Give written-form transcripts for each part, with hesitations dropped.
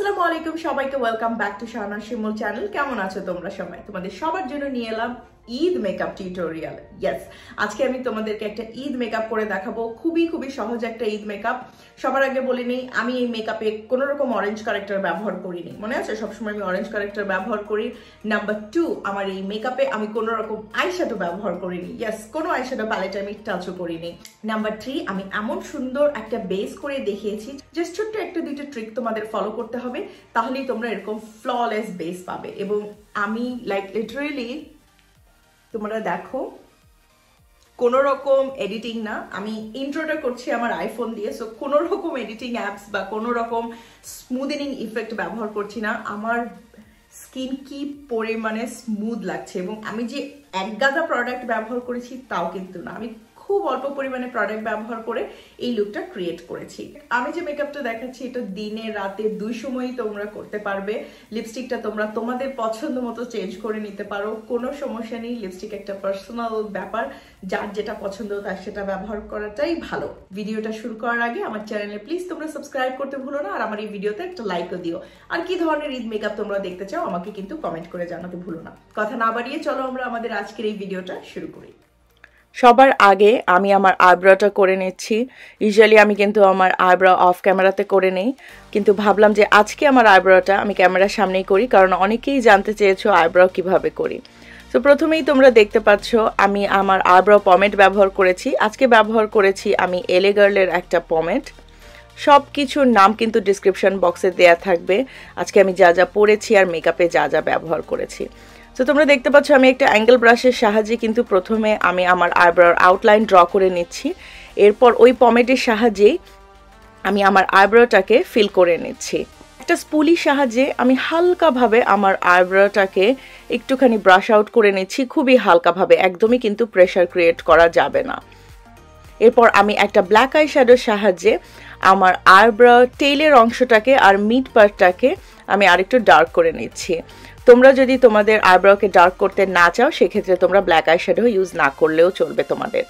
আসসালামু আলাইকুম সবাইকে welcome back to Shahnaz Shimul channel. কেমন আছো তোমরা সবাই? তোমাদের সবার জন্য নিয়ে এলাম ঈদ মেকআপ টিউটোরিয়াল। ইয়েস, আজকে আমি তোমাদেরকে একটা ঈদ মেকআপ করে দেখাবো। খুবই সহজ একটা ঈদ মেকআপ। সবার আগে বলে নেই, আমি এই মেকআপে কোনো রকম অরেঞ্জ কারেক্টার ব্যবহার করিনি। মনে আছে, সবসময় আমি অরেঞ্জ কারেক্টার ব্যবহার করি। নাম্বার 2, আমার এই মেকআপে আমি কোনো রকম আইশ্যাডো ব্যবহার করিনি। ইয়েস, কোনো আইশ্যাডো প্যালেটে আমি টাচও করিনি। নাম্বার 3, আমি এমন সুন্দর একটা বেস করে দেখিয়েছি। জাস্ট ছোট্ট একটা দুইটা ট্রিক তোমাদের ফলো করতে হবে, তাহলেই তোমরা এরকম ফ্ললেস বেস পাবে। এবং আমি লিটারেলি তোমরা দেখো, কোনো রকম এডিটিং না, আমি ইন্ট্রোটা করছি আমার আইফোন দিয়ে। সো কোনো রকম এডিটিং অ্যাপস বা কোনো রকম স্মুথেনিং ইফেক্ট ব্যবহার করছি না। আমার স্কিন কি পরিমাণে স্মুথ লাগছে, এবং আমি যে একগাদা প্রোডাক্ট ব্যবহার করেছি তাও কিন্তু না, আমি খুব অল্প পরিমাণে প্রোডাক্ট ব্যবহার করে এই লুকটা ক্রিয়েট করেছি। আমি যে মেকআপটা দেখাচ্ছি এটা দিনে রাতে দুই সময়ই তোমরা করতে পারবে। লিপস্টিকটা তোমরা তোমাদের পছন্দ মতো চেঞ্জ করে নিতে পারো, কোনো সমস্যা নেই। লিপস্টিক একটা পার্সোনাল ব্যাপার, যার যেটা পছন্দ তার সেটা ব্যবহার করাটাই ভালো। ভিডিওটা শুরু করার আগে আমার চ্যানেলে প্লিজ তোমরা সাবস্ক্রাইব করতে ভুলো না, আর আমার এই ভিডিওতে একটা লাইকও দিও। আর কি ধরনের ঈদ মেকআপ তোমরা দেখতে চাও আমাকে কিন্তু কমেন্ট করে জানাতে ভুলো না। কথা না বাড়িয়ে চলো আমরা আমাদের আজকের এই ভিডিওটা শুরু করি। সবার আগে আমি আমার আইব্রোটা করে নিচ্ছি। ইউজুয়ালি আমি কিন্তু আমার আইব্রো অফ ক্যামেরাতে করে নেই, কিন্তু ভাবলাম যে আজকে আমার আইব্রোটা আমি ক্যামেরার সামনেই করি, কারণ অনেকেই জানতে চেয়েছো আইব্রো কিভাবে করি। তো প্রথমেই তোমরা দেখতে পাচ্ছ আমি আমার আইব্রো পমেড ব্যবহার করেছি। আজকে ব্যবহার করেছি আমি এলে গার্লের একটা পমেড। সব কিছুর নাম কিন্তু ডিসক্রিপশন বক্সে দেয়া থাকবে, আজকে আমি যা যা পরেছি আর মেকআপে যা যা ব্যবহার করেছি। তো তোমরা দেখতে পাচ্ছ আমি একটা অ্যাঙ্গেল ব্রাশের সাহায্যে কিন্তু প্রথমে আমি আমার আইব্রোর আউটলাইন ড্র করে নিচ্ছি। এরপর ওই পমেডের সাহায্যেই আমি আমার আইব্রোটাকে ফিল করে নিচ্ছি। একটা স্পুলির সাহায্যে আমি হালকাভাবে আমার আইব্রোটাকে একটুখানি ব্রাশ আউট করে নিচ্ছি, খুবই হালকাভাবে, একদমই কিন্তু প্রেশার ক্রিয়েট করা যাবে না। এরপর আমি একটা ব্ল্যাক আই শ্যাডোর সাহায্যে আমার আইব্রো টেইলের অংশটাকে আর মিড পার্টটাকে আমি আরেকটু ডার্ক করে নিচ্ছি। তোমরা যদি তোমাদের আইব্রোকে ডার্ক করতে না চাও সেক্ষেত্রে তোমরা ব্ল্যাক আই শ্যাডো ইউজ না করলেও চলবে তোমাদের।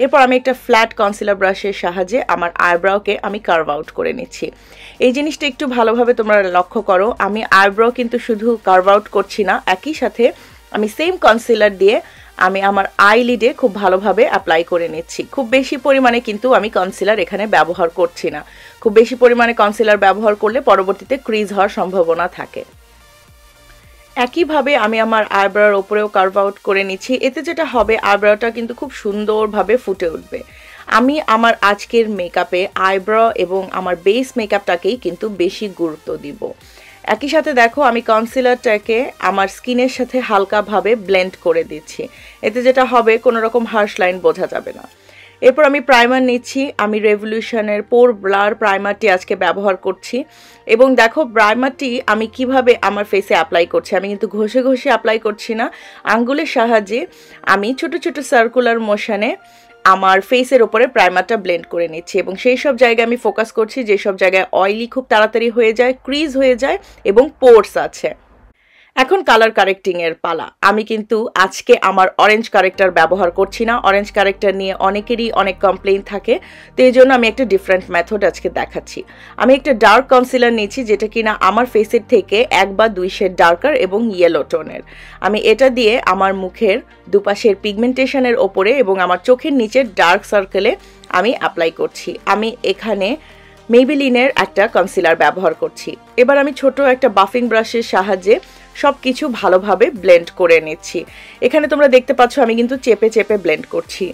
এরপর আমি একটা ফ্ল্যাট কনসিলার ব্রাশের সাহায্যে আমার আইব্রোকে আমি কার্ভ আউট করে নিচ্ছি। এই জিনিসটা একটু ভালোভাবে তোমরা লক্ষ্য করো, আমি আইব্রো কিন্তু শুধু কার্ভ আউট করছি না, একই সাথে আমি সেম কনসিলার দিয়ে আমি আমার আইলিডে খুব ভালোভাবে অ্যাপ্লাই করে নিচ্ছি। খুব বেশি পরিমাণে কিন্তু আমি কনসিলার এখানে ব্যবহার করছি না। খুব বেশি পরিমাণে কনসিলার ব্যবহার করলে পরবর্তীতে ক্রিজ হওয়ার সম্ভাবনা থাকে। একইভাবে আমি আমার আইব্রোর ওপরেও কার্ভ আউট করে নিচ্ছি। এতে যেটা হবে, আইব্রোটা কিন্তু খুব সুন্দরভাবে ফুটে উঠবে। আমি আমার আজকের মেকআপে আইব্রো এবং আমার বেস মেকআপটাকেই কিন্তু বেশি গুরুত্ব দিব। একই সাথে দেখো আমি কনসিলারটাকে আমার স্কিনের সাথে হালকাভাবে ব্লেন্ড করে দিচ্ছি। এতে যেটা হবে, কোনো রকম হার্শ লাইন বোঝা যাবে না। এরপর আমি প্রাইমার নিচ্ছি। আমি রেভলিউশনের পোর ব্লার প্রাইমারটি আজকে ব্যবহার করছি। এবং দেখো প্রাইমারটি আমি কিভাবে আমার ফেসে অ্যাপ্লাই করছি, আমি কিন্তু ঘষে ঘষে অ্যাপ্লাই করছি না, আঙ্গুলের সাহায্যে আমি ছোট ছোট সার্কুলার মোশনে আমার ফেসের ওপরে প্রাইমারটা ব্লেন্ড করে নিচ্ছি। এবং সেই সব জায়গায় আমি ফোকাস করছি যেসব জায়গায় অয়েলি খুব তাড়াতাড়ি হয়ে যায়, ক্রিজ হয়ে যায় এবং পোর্স আছে। এখন কালার কারেক্টিংয়ের পালা। আমি কিন্তু আজকে আমার অরেঞ্জ কারেক্টার ব্যবহার করছি না। অরেঞ্জ কারেক্টার নিয়ে অনেকেরই অনেক কমপ্লেইন থাকে, তো এই জন্য আমি একটা ডিফারেন্ট মেথড আজকে দেখাচ্ছি। আমি একটা ডার্ক কনসিলার নিয়েছি, যেটা কিনা আমার ফেসের থেকে 1 বা 2 শেড ডার্কার এবং ইয়েলো টোনের। আমি এটা দিয়ে আমার মুখের দুপাশের পিগমেন্টেশনের ওপরে এবং আমার চোখের নিচের ডার্ক সার্কেলে আমি অ্যাপ্লাই করছি। আমি এখানে মেইবেলিনের একটা কনসিলার ব্যবহার করছি। এবার আমি ছোট একটা বাফিং ব্রাশের সাহায্যে সব কিছু ভালোভাবে ব্লেন্ড করে নিচ্ছি। এখানে তোমরা দেখতে পাচ্ছ আমি কিন্তু চেপে চেপে ব্লেন্ড করছি।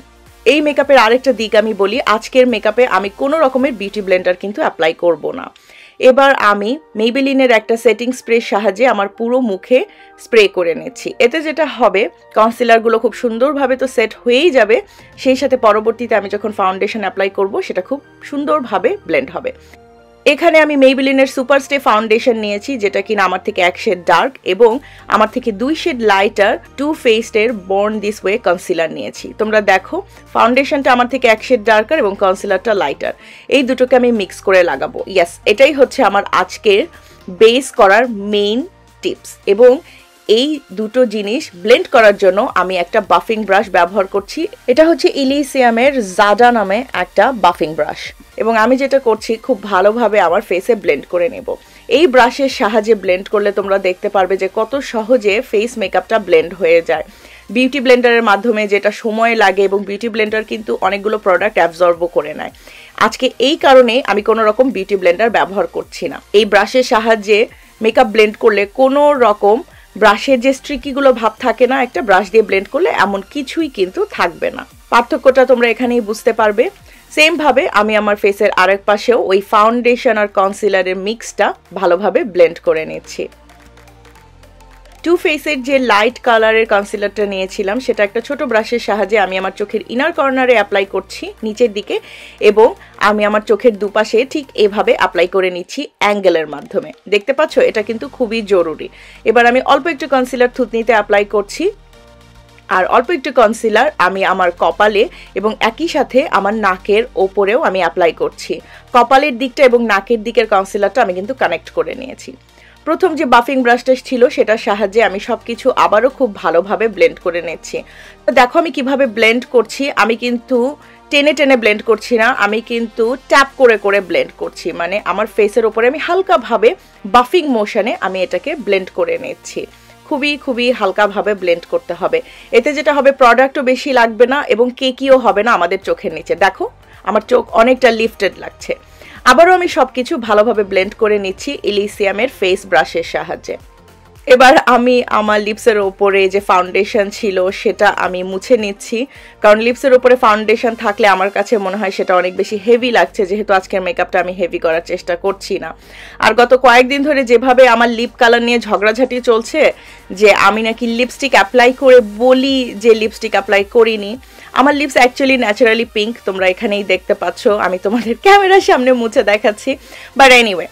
এই মেকআপের আরেকটা দিক আমি বলি, আজকের মেকআপে আমি কোনো রকমের বিউটি ব্লেন্ডার কিন্তু অ্যাপ্লাই করব না। এবার আমি মেইবেলিনের একটা সেটিং স্প্রের সাহায্যে আমার পুরো মুখে স্প্রে করে নিচ্ছি। এতে যেটা হবে, কনসিলারগুলো খুব সুন্দরভাবে তো সেট হয়েই যাবে, সেই সাথে পরবর্তীতে আমি যখন ফাউন্ডেশন অ্যাপ্লাই করব সেটা খুব সুন্দরভাবে ব্লেন্ড হবে। এখানে আমি মেইবেলিনের সুপার স্টে ফাউন্ডেশন নিয়েছি, যেটা কিনা আমার থেকে 1 শেড ডার্ক এবং আমার থেকে 2 shade lighter Too Faced Born This Way concealer নিয়েছি। তোমরা দেখো ফাউন্ডেশনটা আমার থেকে 1 শেড ডার্কার এবং কনসিলারটা লাইটার, এই দুটোকে আমি মিক্স করে লাগাবো। ইয়েস, এটাই হচ্ছে আমার আজকের বেস করার মেইন টিপস। এবং এই দুটো জিনিস ব্লেন্ড করার জন্য আমি একটা বাফিং ব্রাশ ব্যবহার করছি। এটা হচ্ছে ইলিসিয়ামের জাডা নামে একটা বাফিং ব্রাশ, এবং আমি যেটা করছি খুব ভালোভাবে আমার ফেসে ব্লেন্ড করে নেব। এই ব্রাশের সাহায্যে ব্লেন্ড করলে তোমরা দেখতে পারবে যে কত সহজে ফেস মেকআপটা ব্লেন্ড হয়ে যায়। বিউটি ব্লেন্ডারের মাধ্যমে যেটা সময় লাগে, এবং বিউটি ব্লেন্ডার কিন্তু অনেকগুলো প্রোডাক্ট অ্যাবজর্বও করে নেয়। আজকে এই কারণে আমি কোনো রকম বিউটি ব্লেন্ডার ব্যবহার করছি না। এই ব্রাশের সাহায্যে মেকআপ ব্লেন্ড করলে কোনো রকম ব্রাশের যে স্ট্রিকিগুলো ভাব থাকে না একটা ব্রাশ দিয়ে ব্লেন্ড করলে, এমন কিছুই কিন্তু থাকবে না। পার্থক্যটা তোমরা এখানেই বুঝতে পারবে। সেম ভাবে আমি আমার ফেসের আরেক পাশেও ওই ফাউন্ডেশন আর কনসিলারের মিক্সটা ভালোভাবে ব্লেন্ড করে নিচ্ছি। টু ফেসের যে লাইট কালারের কনসিলারটা নিয়েছিলাম সেটা একটা ছোট ব্রাশের সাহায্যে আমি আমার চোখের ইনার কর্নারে অ্যাপ্লাই করছি নিচের দিকে, এবং আমি আমার চোখের দুপাশে ঠিক এভাবে অ্যাপ্লাই করে নিচ্ছি অ্যাঙ্গেলের মাধ্যমে। দেখতে পাচ্ছ, এটা কিন্তু খুবই জরুরি। এবার আমি অল্প একটু কনসিলার থুতনিতে অ্যাপ্লাই করছি, আর অল্প একটু কনসিলার আমি আমার কপালে এবং একই সাথে আমার নাকের ওপরেও আমি অ্যাপ্লাই করছি। কপালের দিকটা এবং নাকের দিকের কনসিলারটা আমি কিন্তু কানেক্ট করে নিয়েছি। প্রথম যে বাফিং ব্রাশটা ছিল সেটার সাহায্যে আমি সবকিছু আবারও খুব ভালোভাবে ব্লেন্ড করে নিচ্ছি। তো দেখো আমি কিভাবে ব্লেন্ড করছি। আমি কিন্তু টেনে টেনে ব্লেন্ড করছি না, আমি কিন্তু ট্যাপ করে করে ব্লেন্ড করছি। মানে আমার ফেসের ওপরে আমি হালকাভাবে বাফিং মোশনে আমি এটাকে ব্লেন্ড করে নিচ্ছি। খুবই খুবই হালকাভাবে ব্লেন্ড করতে হবে। এতে যেটা হবে, প্রোডাক্টও বেশি লাগবে না এবং কেকিও হবে না আমাদের চোখের নিচে। দেখো আমার চোখ অনেকটা লিফটেড লাগছে। আবারও আমি সবকিছু ভালোভাবে ব্লেন্ড করে নিচ্ছি ইলিসিয়ামের ফেস ব্রাশের সাহায্যে। এবার আমি আমার লিপসের ওপরে যে ফাউন্ডেশন ছিল সেটা আমি মুছে নিচ্ছি, কারণ লিপসের ওপরে ফাউন্ডেশন থাকলে আমার কাছে মনে হয় সেটা অনেক বেশি হেভি লাগছে, যেহেতু আজকের মেকআপটা আমি হেভি করার চেষ্টা করছি না। আর গত কয়েকদিন ধরে যেভাবে আমার লিপ কালার নিয়ে ঝগড়াঝাটি চলছে যে আমি নাকি লিপস্টিক অ্যাপ্লাই করে বলি যে লিপস্টিক অ্যাপ্লাই করিনি। আমার লিপস অ্যাকচুয়ালি ন্যাচারালি পিঙ্ক, তোমরা এখানেই দেখতে পাচ্ছ, আমি তোমাদের ক্যামেরার সামনে মুছে দেখাচ্ছি। বাট এনিওয়ে,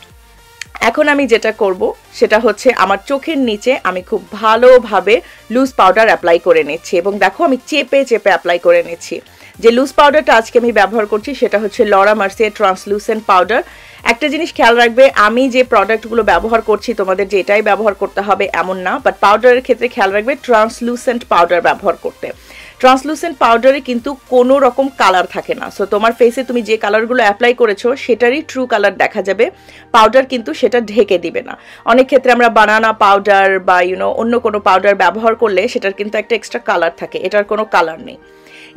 এখন আমি যেটা করব সেটা হচ্ছে আমার চোখের নিচে আমি খুব ভালোভাবে লুজ পাউডার অ্যাপ্লাই করে নিচ্ছি, এবং দেখো আমি চেপে চেপে অ্যাপ্লাই করে নিচ্ছি। যে লুজ পাউডারটা আজকে আমি ব্যবহার করছি সেটা হচ্ছে লরা মার্সিয়ার ট্রান্সলুসেন্ট পাউডার। একটা জিনিস খেয়াল রাখবে, আমি যে প্রোডাক্টগুলো ব্যবহার করছি তোমাদের যে এটাই ব্যবহার করতে হবে এমন না, বাট পাউডারের ক্ষেত্রে খেয়াল রাখবে ট্রান্সলুসেন্ট পাউডার ব্যবহার করতে। ট্রান্সলুসেন্ট পাউডারে কিন্তু কোনো রকম কালার থাকে না, সো তোমার ফেসে তুমি যে কালারগুলো অ্যাপ্লাই করেছো সেটারই ট্রু কালার দেখা যাবে, পাউডার কিন্তু সেটা ঢেকে দিবে না। অনেক ক্ষেত্রে আমরা বানানা পাউডার বা অন্য কোনো পাউডার ব্যবহার করলে সেটার কিন্তু একটা এক্সট্রা কালার থাকে, এটার কোনো কালার নেই।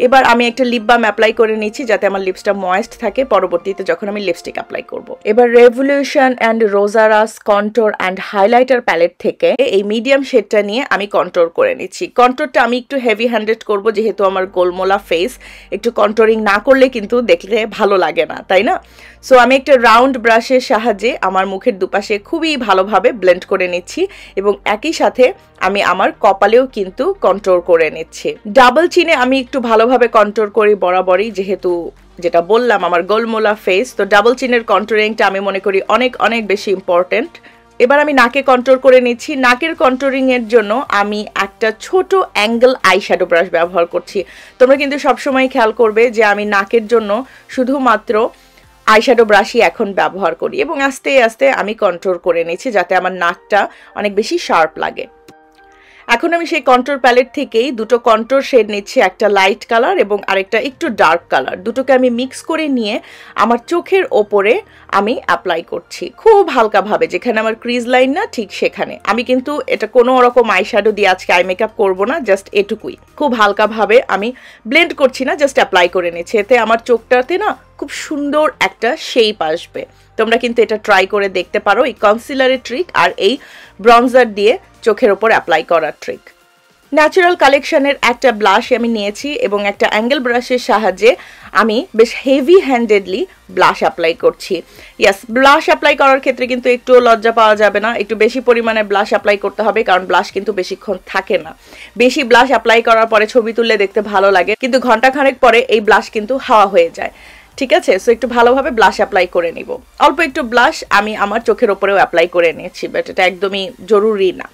এবার আমি একটা লিপ বাম অ্যাপ্লাই করে নিচ্ছি যাতে আমার লিপসটা ময়েস্ট থাকে পরবর্তীতে যখন আমি লিপস্টিক অ্যাপ্লাই করব। এবার রেভলিউশন অ্যান্ড রোজারাস কন্ট্রোর অ্যান্ড হাইলাইটার প্যালেট থেকে এই মিডিয়াম শেডটা নিয়ে আমি কন্ট্রোর করে নিচ্ছি। কন্ট্রোরটা আমি একটু হেভি হ্যান্ডেড করব, যেহেতু আমার গোলমোলা ফেস, একটু কন্ট্রোরিং না করলে কিন্তু দেখলে ভালো লাগে না, তাই না? সো আমি একটা রাউন্ড ব্রাশের সাহায্যে আমার মুখের দুপাশে খুবই ভালোভাবে ব্লেন্ড করে নিচ্ছি, এবং একই সাথে আমি আমার কপালেও কিন্তু কন্ট্রোর করে নিচ্ছি। ডাবল চিনে আমি একটু ভালোভাবে কন্ট্রোর করি বরাবরই, যেহেতু যেটা বললাম আমার গোলমোলা ফেস, তো ডাবল চিনের কন্ট্রোরিংটা আমি মনে করি অনেক অনেক বেশি ইম্পর্টেন্ট। এবার আমি নাকে কন্ট্রোর করে নিচ্ছি। নাকের কন্ট্রোরিং এর জন্য আমি একটা ছোট অ্যাঙ্গেল আইশ্যাডো ব্রাশ ব্যবহার করছি। তোমরা কিন্তু সবসময় খেয়াল করবে যে আমি নাকের জন্য শুধুমাত্র আইশ্যাডো ব্রাশই এখন ব্যবহার করি, এবং আস্তে আস্তে আমি কন্ট্রোল করে নিচ্ছি যাতে আমার নাকটা অনেক বেশি শার্প লাগে। এখন আমি সেই কন্ট্রোর প্যালেট থেকেই দুটো কন্ট্রোর শেড নিচ্ছি, একটা লাইট কালার এবং আরেকটা একটু ডার্ক কালার। দুটোকে আমি মিক্স করে নিয়ে আমার চোখের ওপরে আমি অ্যাপ্লাই করছি খুব হালকাভাবে, যেখানে আমার ক্রিজ লাইন না ঠিক সেখানে। আমি কিন্তু এটা কোনো রকম আইশ্যাডো দিয়ে আজকে আই মেকআপ করবো না, জাস্ট এটুকুই খুব হালকাভাবে আমি ব্লেন্ড করছি না, জাস্ট অ্যাপ্লাই করে নিচ্ছি। এতে আমার চোখটাতে না খুব সুন্দর একটা শেপ আসবে। তোমরা কিন্তু এটা ট্রাই করে দেখতে পারো, এই কনসিলারের ট্রিক আর এই ব্রনজার দিয়ে চোখের ওপর অ্যাপ্লাই করার ট্রিক। ন্যাচারাল কালেকশনের একটা ব্লাশ আমি নিয়েছি এবং একটা অ্যাঙ্গেল ব্রাশের সাহায্যে আমি বেশ হেভি হ্যান্ডেডলি ব্লাশ অ্যাপ্লাই করছি। ইয়াস, ব্লাশ অ্যাপ্লাই করার ক্ষেত্রে কিন্তু একটুও লজ্জা পাওয়া যাবে না, একটু বেশি পরিমাণে ব্লাশ অ্যাপ্লাই করতে হবে, কারণ ব্লাশ কিন্তু বেশিক্ষণ থাকে না। বেশি ব্লাশ অ্যাপ্লাই করার পরে ছবি তুললে দেখতে ভালো লাগে, কিন্তু ঘন্টাখানেক পরে এই ব্লাশ কিন্তু হাওয়া হয়ে যায়। ঠিক আছে, সো একটু ভালোভাবে ব্লাশ অ্যাপ্লাই করে নিব। অল্প একটু ব্লাশ আমি আমার চোখের ওপরেও অ্যাপ্লাই করে নিয়েছি, বাট এটা একদমই জরুরি না।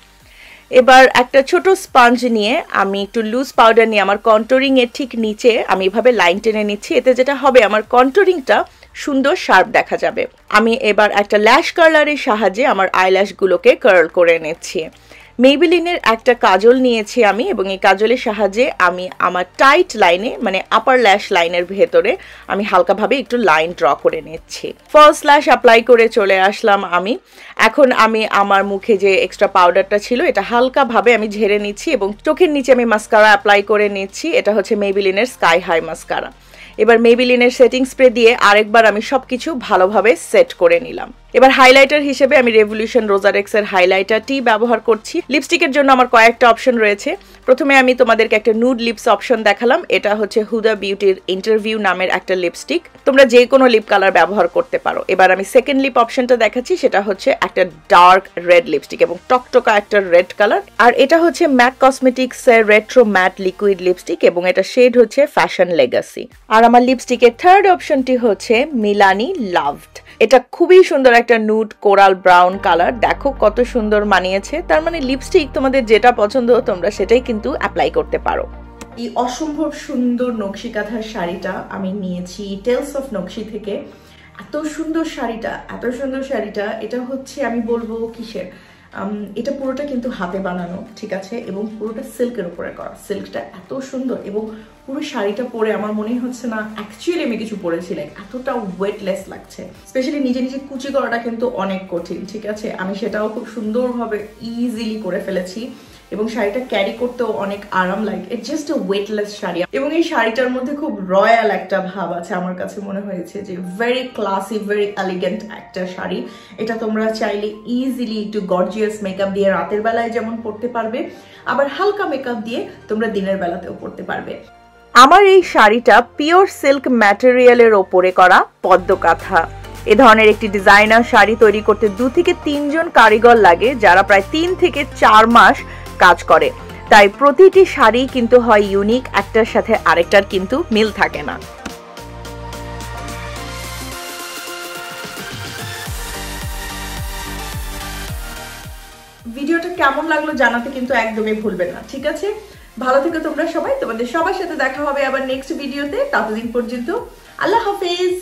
এবার একটা ছোট স্পঞ্জ নিয়ে আমি একটু লুজ পাউডার নিয়ে আমার কন্ট্রোরিং এর ঠিক নিচে আমি এভাবে লাইন টেনে নিচ্ছি। এতে যেটা হবে আমার কন্ট্রোরিংটা সুন্দর শার্প দেখা যাবে। আমি এবার একটা ল্যাশ কার্লারের সাহায্যে আমার আইল্যাশগুলোকে কার্ল করে নিচ্ছি। মেইবেলিনের একটা কাজল নিয়েছি আমি, এবং এই কাজলের সাহায্যে আমি আমার টাইট লাইনে মানে আপার ল্যাশ লাইনের ভেতরে আমি হালকাভাবে একটু লাইন ড্র করে নিচ্ছি। ফলস ল্যাশ অ্যাপ্লাই করে চলে আসলাম আমি। এখন আমি আমার মুখে যে এক্সট্রা পাউডারটা ছিল এটা হালকাভাবে আমি ঝেড়ে নিচ্ছি এবং চোখের নিচে আমি মাস্কারা অ্যাপ্লাই করে নিচ্ছি। এটা হচ্ছে মেইবেলিনের স্কাই হাই মাস্কারা। এবার মেইবেলিনের সেটিং স্প্রে দিয়ে আরেকবার আমি সবকিছু ভালোভাবে সেট করে নিলাম। এবার হাইলাইটার হিসেবে আমি রেভলিউশন রোজারেক্সের হাইলাইটারটি ব্যবহার করছি। লিপস্টিকের জন্য আমার কয়েকটা অপশন রয়েছে। প্রথমে আমি তোমাদেরকে একটা নুড লিপস অপশন দেখালাম। এটা হচ্ছে হুদা বিউটির ইন্টারভিউ নামের একটা লিপস্টিক, তোমরা যে কোনো লিপ কালার ব্যবহার করতে পারো। এবার আমি সেকেন্ড লিপ অপশনটা দেখাচ্ছি, সেটা হচ্ছে একটা ডার্ক রেড লিপস্টিক এবং টকটকা একটা রেড কালার। আর এটা হচ্ছে ম্যাক কসমেটিক্স এর রেট্রো ম্যাট লিকুইড লিপস্টিক এবং এটা শেড হচ্ছে ফ্যাশন লেগাসি। আর আমার লিপস্টিকের থার্ড অপশনটি হচ্ছে মিলানি লাভড। এটা খুবই সুন্দর একটা নুড কোরাল ব্রাউন কালার, দেখো কত সুন্দর মানিয়েছে। তার মানে লিপস্টিক তোমাদের যেটা পছন্দ তোমরা সেটাই কিন্তু অ্যাপ্লাই করতে পারো। এই অসম্ভব সুন্দর নকশি কাঁথার শাড়িটা আমি নিয়েছি টেলস অফ নকশি থেকে। এত সুন্দর শাড়িটা এটা হচ্ছে আমি বলবো কিসের, এটা পুরোটা কিন্তু হাতে বানানো, ঠিক আছে, এবং পুরোটা সিল্কের উপরে করা। সিল্কটা এত সুন্দর এবং পুরো শাড়িটা পরে আমার মনে হচ্ছে না অ্যাকচুয়ালি আমি কিছু পরেছি, এতটা ওয়েটলেস লাগছে। স্পেশালি নিজে নিজে কুচি করাটা কিন্তু অনেক কঠিন, ঠিক আছে, আমি সেটাও খুব সুন্দরভাবে ইজিলি করে ফেলেছি এবং শাড়িটা ক্যারি করতেও অনেক আরাম লাগে। It's just a weightless sari এবং এই শাড়িটার মধ্যে খুব রয়্যাল একটা ভাব আছে। আমার কাছে মনে হয়েছে যে ভেরি ক্লাসি, ভেরি এলিগেন্ট একটা শাড়ি। এটা তোমরা চাইলে ইজিলি একটু গর্জিয়াস মেকআপ দিয়ে রাতের বেলায় যেমন পরতে পারবে, আবার হালকা মেকআপ দিয়ে তোমরা দিনের বেলাতেও পরতে পারবে। আমার এই শাড়িটা পিওর সিল্ক ম্যাটেরিয়ালের ওপরে করা পদ্ম কাঁথা। এ ধরনের একটি ডিজাইনার শাড়ি তৈরি করতে 2 থেকে 3 জন কারিগর লাগে, যারা প্রায় 3 থেকে 4 মাস কাজ করে। তাই প্রতিটি শাড়ি কিন্তু হয় ইউনিক, একটার সাথে আরেকটার কিন্তু মিল থাকে না। ভিডিওটা কেমন লাগলো জানাতে কিন্তু একদমই ভুলবে না, ঠিক আছে? ভালো থেকো তোমরা সবাই, তোমাদের সবার সাথে দেখা হবে আবার নেক্সট ভিডিওতে। ততদিন পর্যন্ত আল্লাহ হাফেজ।